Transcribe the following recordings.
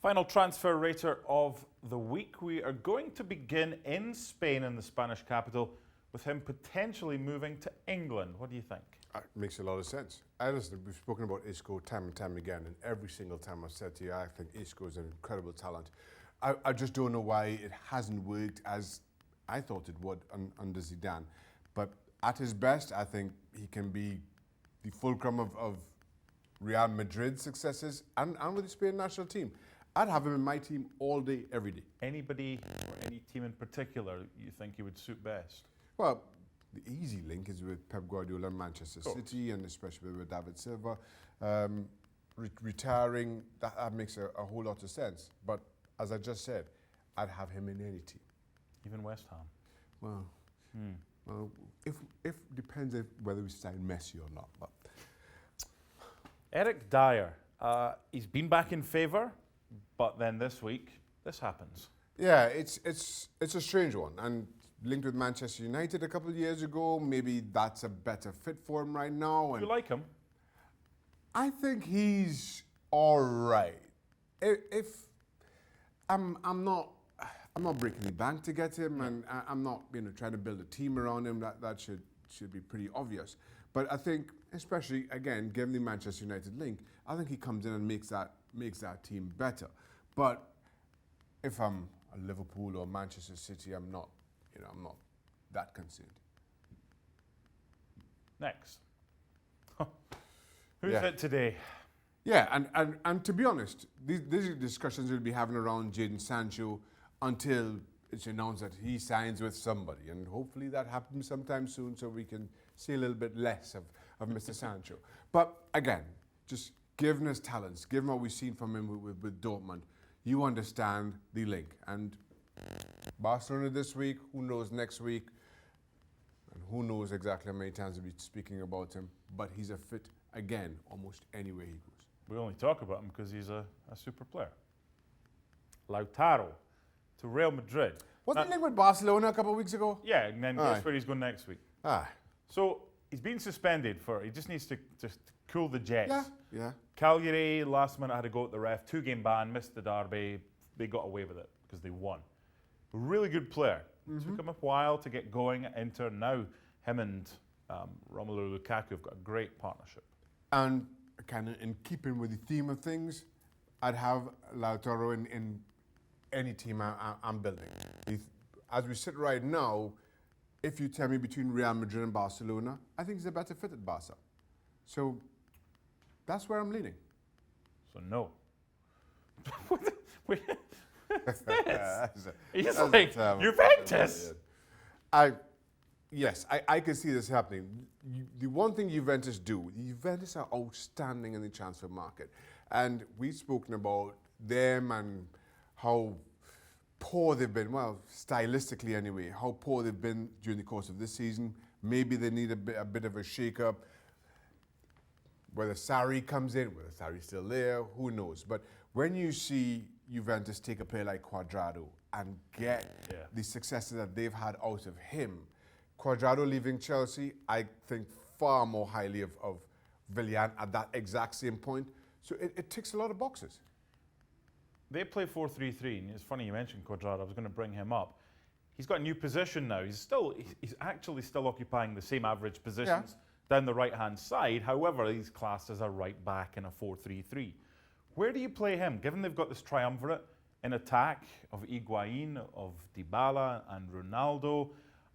Final transfer rater of the week. We are going to begin in Spain, in the Spanish capital, with him potentially moving to England. What do you think? It makes a lot of sense. Listen, we've spoken about Isco time and time again, and every single time I've said to you, I think Isco is an incredible talent. I just don't know why it hasn't worked as I thought it would under Zidane. But at his best, I think he can be the fulcrum of Real Madrid's successes and with the Spain national team. I'd have him in my team all day, every day. Anybody or any team in particular you think he would suit best? Well, the easy link is with Pep Guardiola and Manchester City, and especially with David Silva. Retiring, that makes a whole lot of sense. But as I just said, I'd have him in any team. Even West Ham? Well, if depends on whether we sign Messi or not. But Eric Dier, he's been back in favour, but then this week, this happens. Yeah, it's a strange one, and linked with Manchester United a couple of years ago. Maybe that's a better fit for him right now. Do you like him? I think he's all right. If I'm not breaking the bank to get him, and I'm not trying to build a team around him. That should be pretty obvious. But I think, especially again, given the Manchester United link, I think he comes in and makes that team better. But if I'm a Liverpool or Manchester City, I'm not that concerned. Next. Who's it today? Yeah, and to be honest, these are discussions we'll be having around Jadon Sancho until it's announced that he signs with somebody. And hopefully that happens sometime soon so we can see a little bit less of Mr. Sancho. But again, just given his talents, given what we've seen from him with Dortmund, you understand the link. And Barcelona this week, who knows next week, and who knows exactly how many times we'll be speaking about him, but he's a fit, again, almost anywhere he goes. We only talk about him because he's a super player. Lautaro to Real Madrid. Wasn't he linked with Barcelona a couple of weeks ago? Yeah, and then guess where he's going next week. So he's been suspended he just needs to cool the jets. Yeah. Cagliari last minute had to go at the ref, 2-game ban, missed the derby. They got away with it because they won. A really good player. Took him a while to get going at Inter. Now him and Romelu Lukaku have got a great partnership. And kind of in keeping with the theme of things, I'd have Lautaro in any team I'm building. As we sit right now, if you tell me between Real Madrid and Barcelona, I think he's a better fit at Barca. So that's where I'm leaning. So no. What's this? He's That's like, Juventus. Yes, I can see this happening. The one thing Juventus do, Juventus are outstanding in the transfer market. And we've spoken about them and how poor they've been, well, stylistically anyway, how poor they've been during the course of this season. Maybe they need a bit of a shake-up. Whether Sarri comes in, whether Sarri's still there, who knows. But when you see Juventus take a player like Cuadrado and get the successes that they've had out of him, Cuadrado leaving Chelsea, I think far more highly of Willian at that exact same point. So it ticks a lot of boxes. They play 4-3-3, and it's funny you mentioned Cuadrado. I was going to bring him up. He's got a new position now. He's actually still occupying the same average positions down the right-hand side. However, he's classed as a right back in a 4-3-3. Where do you play him? Given they've got this triumvirate in attack of Higuain, of Dybala and Ronaldo,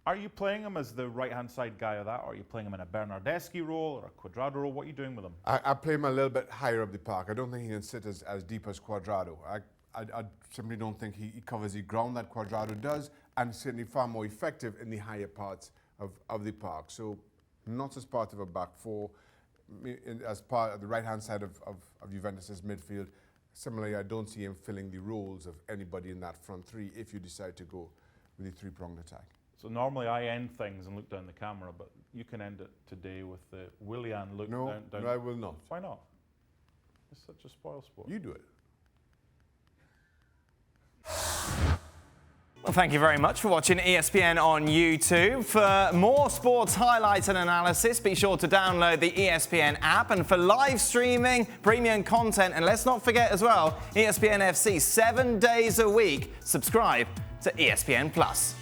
are you playing him as the right-hand side guy of that, or are you playing him in a Bernardeschi role or a Cuadrado role? What are you doing with him? I play him a little bit higher up the park. I don't think he can sit as deep as Cuadrado. I simply don't think he covers the ground that Cuadrado does, and certainly far more effective in the higher parts of the park. So not as part of a back four, as part of the right-hand side of Juventus' midfield. Similarly, I don't see him filling the roles of anybody in that front three if you decide to go with the three-pronged attack. So normally I end things and look down the camera, but you can end it today with the Willian look down. No, I will not. Why not? It's such a spoil sport. You do it. thank you very much for watching ESPN on YouTube. For more sports highlights and analysis, be sure to download the ESPN app. And for live streaming, premium content, and let's not forget as well, ESPN FC 7 days a week. Subscribe to ESPN Plus.